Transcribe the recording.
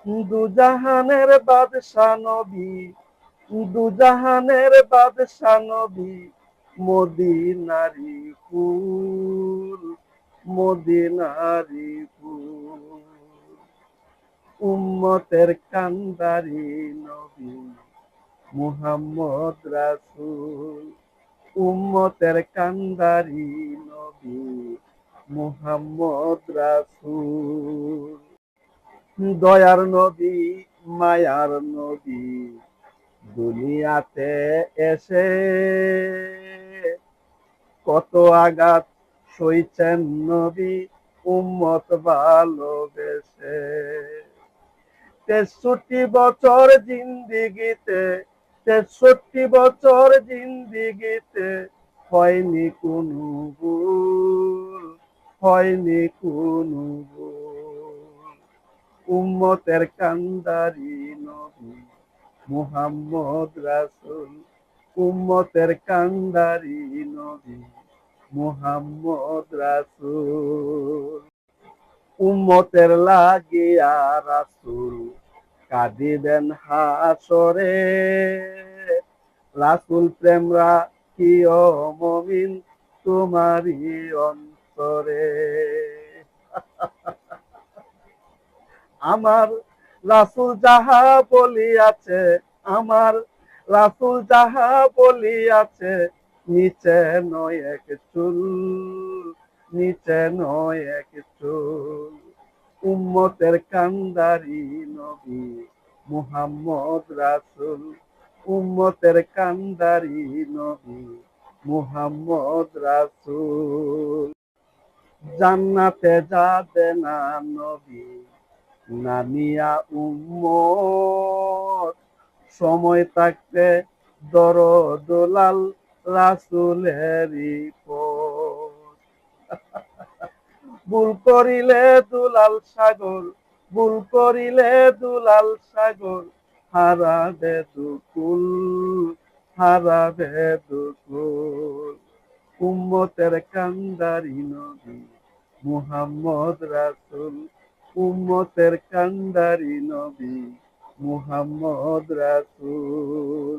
দুজাহানের বাদশা নবী, দুজাহানের বাদশা নবী, মদিনারি ফুল, মদিনারি ফুল, উম্মতের কান্দারি নবী মুহাম্মদ রাসূল, উম্মতের কান্দারি নবী মুহাম্মদ রাসূল। দয়ার নবী, মায়ার নবী, দুনিয়াতে এসে কত আঘাত সইছেন নবী উম্মত ভালোবেসে। 63 বছর জিন্দিগিতে, 63 বছর জিন্দিগিতে হয়নি কোনো ভুল, হয়নি কোনো ভুল। উম্মতের কান্দারি নবী মুহাম্মদ রাসূল, উম্মতের কান্দারি নবী মুহাম্মদ রাসূল। উম্মতের লাগিয়া রাসূল কাঁদিবেন হাসরে, রাসূল প্রেম রাখিও মুমিন তোমারই অন্তরে। আমার রাসূল যাহা বলিয়াছে, আমার রাসূল যাহা বলিয়াছে, নিচে নয় এক চুল, নিচে নয় এক চুল। উম্মতের কান্দারি নবী মুহাম্মদ রাসূল, উম্মতের কান্দারি নবী মুহাম্মদ রাসূল। জান্নাতে যাবে না নবী নামিয়া উম্মত, সময় থাকতে দরদুলাল রাসূলেরই পথ। ভুল করিলে দুলাল সাগর, ভুল করিলে দুলাল সাগর, হারাবে দুকুল, হারাবে দুকুল। উম্মতের কান্দারি নবী মুহাম্মদ রাসূল, উম্মতের কান্দারি নবী মুহাম্মদ রাসূল।